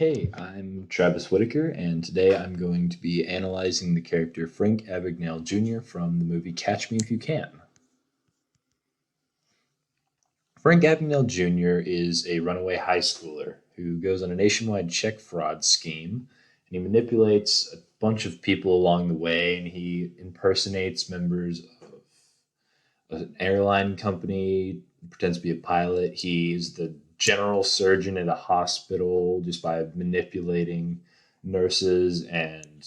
Hey, I'm Travis Whitaker, and today I'm going to be analyzing the character Frank Abagnale Jr. from the movie Catch Me If You Can. Frank Abagnale Jr. is a runaway high schooler who goes on a nationwide check fraud scheme, and he manipulates a bunch of people along the way, and he impersonates members of an airline company, pretends to be a pilot. He's the general surgeon at a hospital just by manipulating nurses and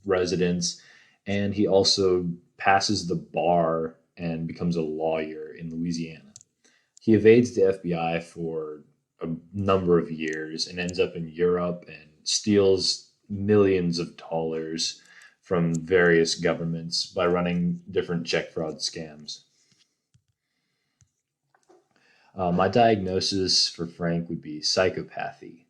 residents. And he also passes the bar and becomes a lawyer in Louisiana. He evades the FBI for a number of years and ends up in Europe and steals millions of dollars from various governments by running different check fraud scams. My diagnosis for Frank would be psychopathy.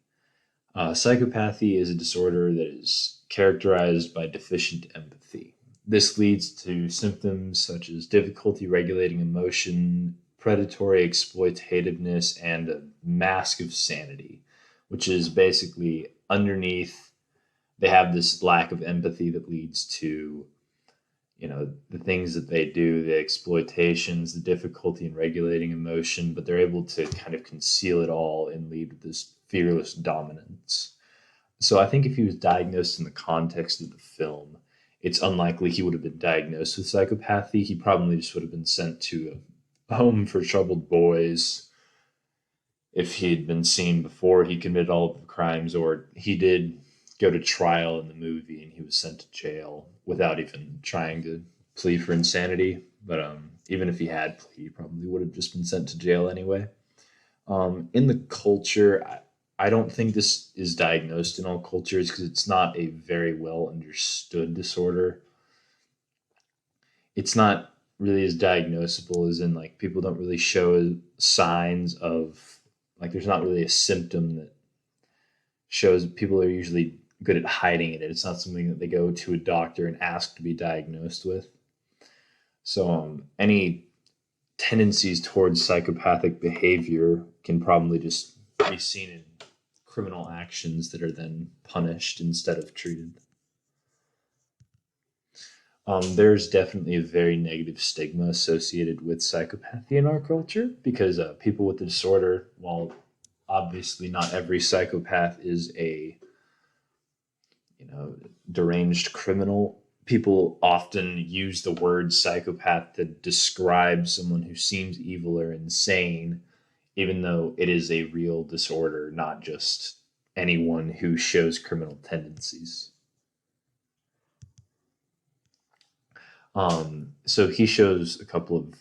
Psychopathy is a disorder that is characterized by deficient empathy. This leads to symptoms such as difficulty regulating emotion, predatory exploitativeness, and a mask of sanity, which is basically underneath. They have this lack of empathy that leads to the things that they do, the exploitations, the difficulty in regulating emotion, but they're able to kind of conceal it all and lead with this fearless dominance. So I think if he was diagnosed in the context of the film, it's unlikely he would have been diagnosed with psychopathy. He probably just would have been sent to a home for troubled boys if he had been seen before he committed all of the crimes, or he did go to trial in the movie and he was sent to jail without even trying to plea for insanity. But even if he had plead, he probably would have just been sent to jail anyway. In the culture, I don't think this is diagnosed in all cultures because it's not a very well understood disorder. It's not really as diagnosable as in like people don't really show signs of, like, there's not really a symptom that shows. People are usually good at hiding it. It's not something that they go to a doctor and ask to be diagnosed with. So any tendencies towards psychopathic behavior can probably just be seen in criminal actions that are then punished instead of treated. There's definitely a very negative stigma associated with psychopathy in our culture because people with the disorder, while obviously not every psychopath is a you know deranged criminal, people often use the word psychopath to describe someone who seems evil or insane, even though it is a real disorder, not just anyone who shows criminal tendencies. So he shows a couple of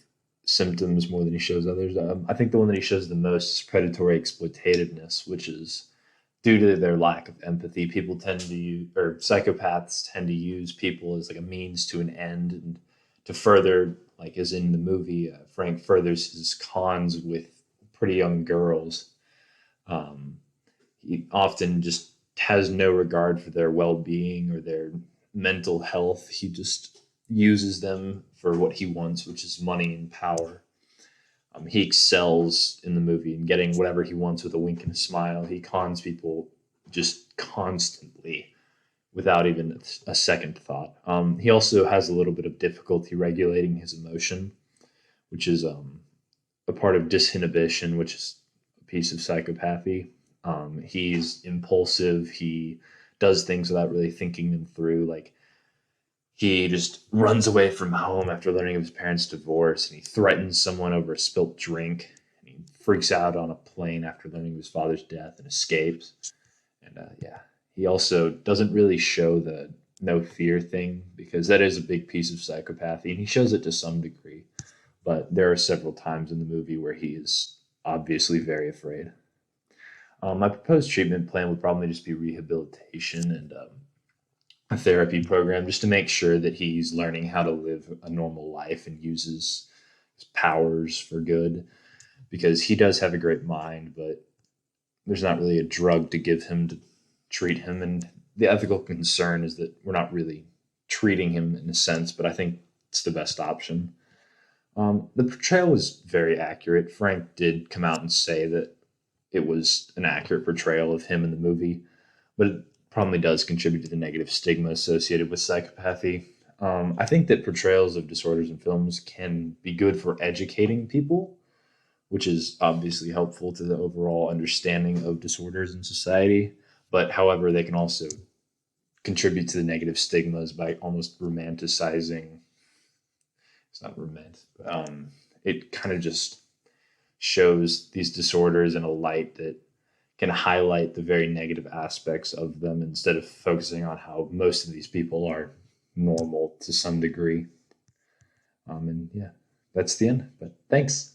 symptoms more than he shows others. I think the one that he shows the most is predatory exploitativeness, which is due to their lack of empathy. People tend to use, or psychopaths tend to use people as like a means to an end and to further, like as in the movie, Frank furthers his cons with pretty young girls. Um, he often just has no regard for their well-being or their mental health. He just uses them for what he wants, which is money and power. He excels in the movie in getting whatever he wants with a wink and a smile. He cons people just constantly without even a second thought. He also has a little bit of difficulty regulating his emotion, which is a part of disinhibition, which is a piece of psychopathy. He's impulsive. He does things without really thinking them through. Like he just runs away from home after learning of his parents' divorce, and he threatens someone over a spilt drink. And he freaks out on a plane after learning of his father's death and escapes. And yeah, he also doesn't really show the no fear thing because that is a big piece of psychopathy, and he shows it to some degree. But there are several times in the movie where he is obviously very afraid. My proposed treatment plan would probably just be rehabilitation and a therapy program just to make sure that he's learning how to live a normal life and uses his powers for good because he does have a great mind, but there's not really a drug to give him to treat him. And the ethical concern is that we're not really treating him in a sense, but I think it's the best option. The portrayal was very accurate. Frank did come out and say that it was an accurate portrayal of him in the movie, but it probably does contribute to the negative stigma associated with psychopathy. I think that portrayals of disorders in films can be good for educating people, which is obviously helpful to the overall understanding of disorders in society. But however, they can also contribute to the negative stigmas by almost romanticizing. It's not romantic. It kind of just shows these disorders in a light that can highlight the very negative aspects of them instead of focusing on how most of these people are normal to some degree. And yeah, that's the end. But thanks.